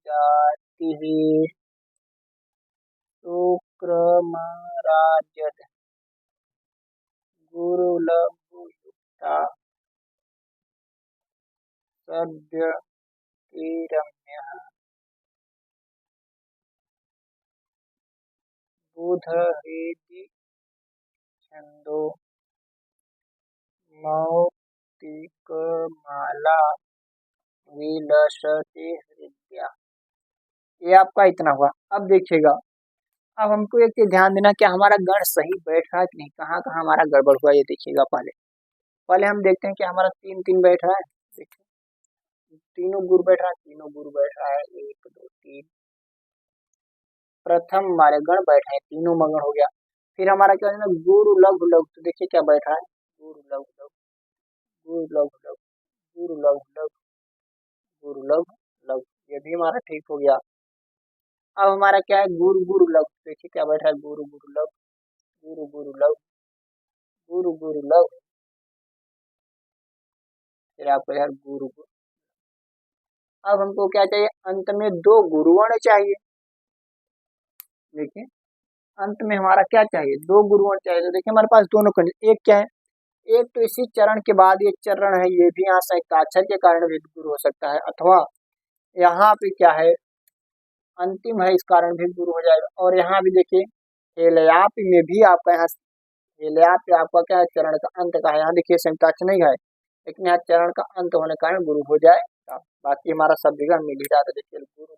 जाति शुक्रमराजद गुरु लघु युक्ता सद्य रम्य बुध हेदि छंदो मौक्तिकमाला विलसति हृदया। ये आपका इतना हुआ। अब देखिएगा, अब हमको एक चीज ध्यान देना कि हमारा गण सही बैठ रहा है कि नहीं, कहाँ कहाँ हमारा गड़बड़ हुआ ये देखिएगा। पहले पहले हम देखते हैं कि हमारा 3 3 बैठ रहा है, देखिए तीनों गुरु बैठ रहा है, तीनों गुरु बैठ रहा है, 1 2 3, प्रथम हमारे गण बैठे हैं, तीनों मगन हो गया। फिर हमारा क्या है गुरु लघु लघु, तो देखिए क्या बैठ रहा है गुरु लघु लघु, गुरु लघु लघु, गुरु लघु लघु, गुरु लघु लघु, ये भी हमारा ठीक हो गया। अब हमारा क्या है गुरु गुरु लघु, देखिए क्या बैठ रहा है गुरु गुरु लघु, गुरु गुरु लघु, गुरु गुरु लघु, फिर आपको यार गुरु गुरु। अब हमको क्या चाहिए, अंत में 2 गुरुवर्ण चाहिए। देखिए अंत में हमारा क्या चाहिए, 2 गुरुवर्ण चाहिए। तो देखिए हमारे पास दोनों कंडीशन, एक क्या है, एक तो इसी चरण के बाद ये चरण है, ये भी यहाँ संयुक्ताक्षर के कारण भी गुरु हो सकता है, अथवा यहाँ पे क्या है अंतिम है इस कारण भी गुरु हो जाएगा। और यहाँ भी देखिए हेलयाप में भी आपका यहाँ हेलयाप पे आपका क्या है चरण का अंत का है, यहाँ देखिए संयुक्ताक्षर नहीं है लेकिन यहाँ चरण का अंत होने के कारण गुरु हो जाएगा। बाकी हमारा सब जगह मिल ही रहा था, देखिए गुरु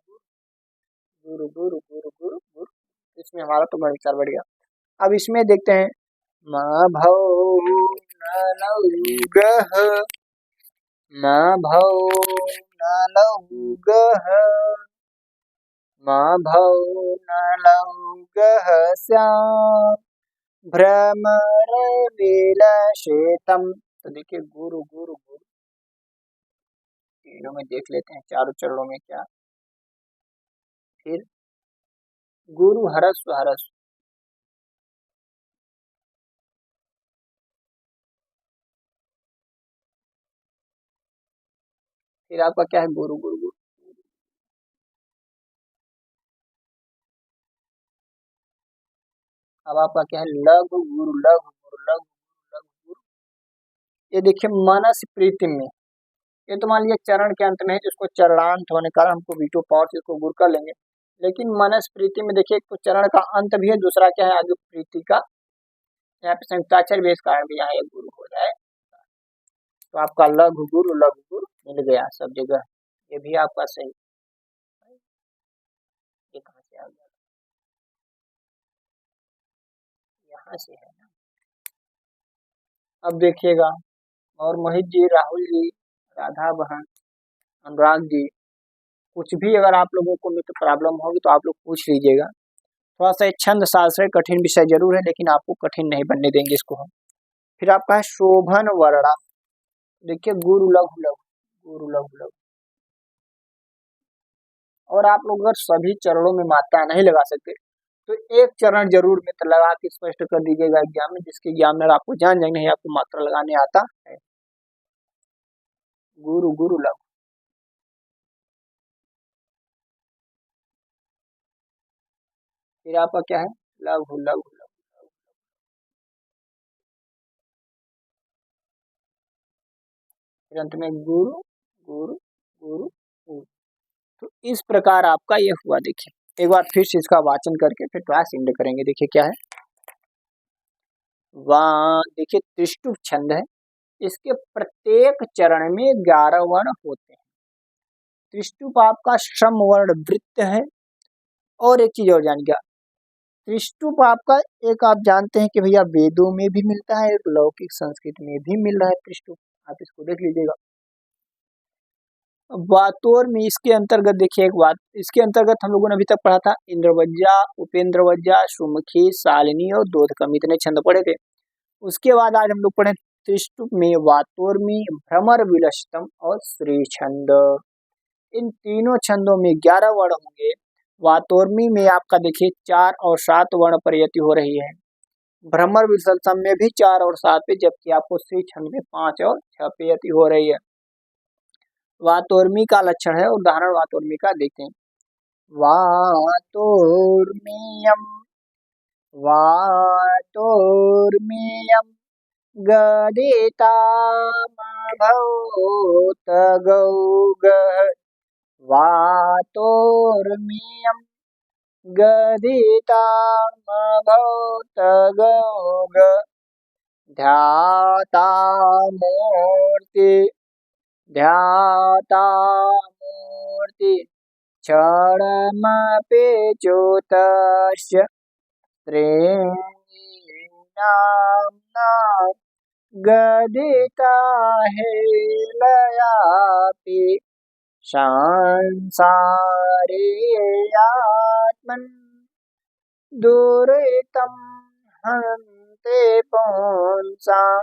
गुरु गुरु गुरु गुरु गुरु, इसमें हमारा तो विचार बढ़ गया। अब इसमें देखते हैं माँ भौ नलौगह, माँ भौ नलौगह, माँ भौ नलौगह श्याम भ्रमर विलसितम। तो देखिए गुरु गुरु गुरु, तीनों में देख लेते हैं चारों चरणों में क्या। फिर गुरु हरस्व हरस्व, फिर आपका क्या है गुरु गुरु गुरु, अब आपका क्या है, लघु गुरु लघु गुरु लघु गुरु लघु गुरु। ये देखिए मनस प्रीति में, ये तो मान लीजिए चरण के अंत में है, जिसको चरणांत होने का हमको वीटो पावर से इसको गुरु कर लेंगे। लेकिन मनस प्रीति में देखिए, एक तो चरण का अंत भी है, दूसरा क्या है, आगे प्रीति का यहाँ पे संयुक्ताक्षर भी, इस कारण भी यहाँ एक गुरु हो जाए। तो आपका लघु गुरु मिल गया सब जगह। ये भी आपका सही। ये कहाँ से आ गया, यहाँ से है ना। अब देखिएगा, और मोहित जी, राहुल जी, राधा बहन, अनुराग जी, कुछ भी अगर आप लोगों को मित्र प्रॉब्लम होगी तो आप लोग पूछ लीजिएगा। थोड़ा सा छंद शास्त्र कठिन विषय जरूर है, लेकिन आपको कठिन नहीं बनने देंगे इसको हम। फिर आपका है शोभन वर्णा। देखिए गुरु लघु लघु गुरु लघु लघु। और आप लोग अगर सभी चरणों में मात्रा नहीं लगा सकते तो एक चरण जरूर मित्र लगा के स्पष्ट कर दीजिएगा एग्जाम में, जिसके एग्जामिनर आपको जान जाएंगे नहीं आपको मात्रा लगाने आता है। गुरु गुरु लघु। फिर आपका क्या है, लघु लघु लघु। फिर अंत में गुरु गुरु गुरु गुरु। तो इस प्रकार आपका ये हुआ। देखिए एक बार फिर से इसका वाचन करके फिर क्लास एंड करेंगे। देखिए क्या है, वहाँ देखिए त्रिष्टुप छंद है, इसके प्रत्येक चरण में 11 वर्ण होते हैं। त्रिष्टुप आपका श्रम वर्ण वृत्त है। और एक चीज और जान गया, त्रिष्टुप आपका एक आप जानते हैं कि भैया वेदों में भी मिलता है, एक लौकिक संस्कृत में भी मिल रहा है त्रिष्टुप, आप इसको देख लीजिएगा। वातोर में इसके अंतर्गत देखिए एक बात, इसके अंतर्गत हम लोगों ने अभी तक पढ़ा था इंद्रवज्जा, उपेंद्रवज्जा, सुमुखी, शालिनी और दोधकम, इतने छंद पढ़े थे। उसके बाद आज हम लोग पढ़े त्रिष्टुप में वातोर्मी, भ्रमर विलसतम और श्री छंद। इन तीनों छंदों में 11 वर्ण होंगे। वातोर्मी में आपका देखिए 4 और 7 वर्ण प्रयति हो रही है। भ्रमर विलसतम में भी 4 और 7 पे, जबकि आपको श्री छंद में 5 और 6 प्रयति हो रही है। वातोर्मी का लक्षण है, उदाहरण वातोर्मी का देखते हैं। वातोर्मीयम वातोर्मीयम गदितामभूत गौगः। वातोर्मीयम गदितामभूत गौगः। ध्याता मूर्ति ध्याता मूर्ति क्षणमपि च्युतस्य श्रेणाम्ना गदिता हेलयापि संसारे आत्मन् दुरितं हन्ते पुंसां।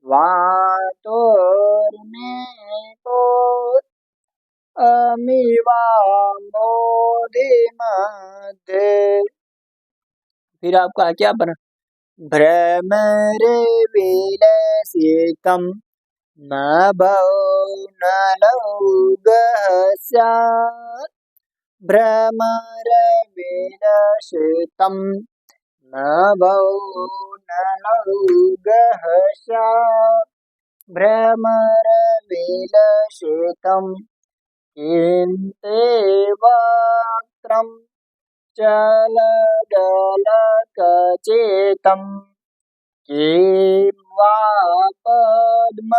वातोर्मीको अमीवाम्भोधि मध्ये। फिर आपका क्या बना, भ्रमरे विलसितं नभो नलौगः स्यात्। भ्रमर विलसितं नभो नलौगः स्यात्। भ्रमर विलसितं किन्ते वक्त्रं चलदलकचेतं। किं वा पद्म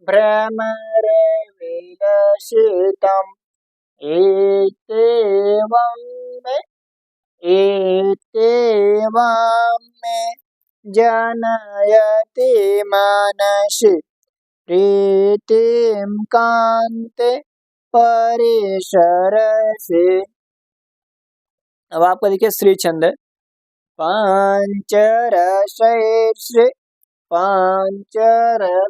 भ्रमर विलसितम् एतेवं मे जनयति मनसि प्रीतिं कान्ते परिसरसि। अब आपका देखिए श्री छंद है, पंचरसैश्री पंचरसैश्री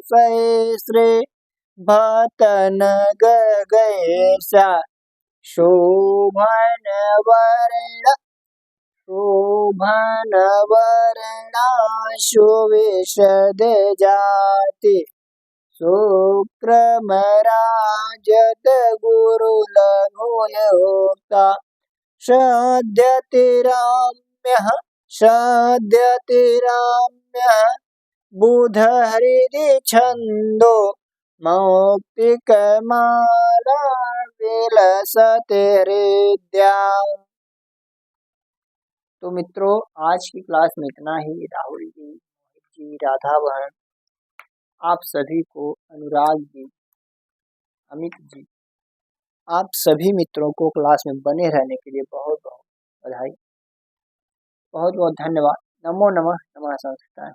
भतन गगैसा। शोभन वर्णा सुविशद जाति। शुक्रमराजत गुरु लघु योक्ता। सद्यतिराम्यः सद्यते राम्य बुध हृदि छन्दो मौक्तिकमाला विलसते हृद्याम्। तो मित्रों, आज की क्लास में इतना ही। राहुल जी, मोहित जी, राधा बहन, आप सभी को, अनुराग जी, अमित जी, आप सभी मित्रों को क्लास में बने रहने के लिए बहुत बहुत बधाई, बहुत बहुत धन्यवाद। नमो नमः, नमः संस्कृताय।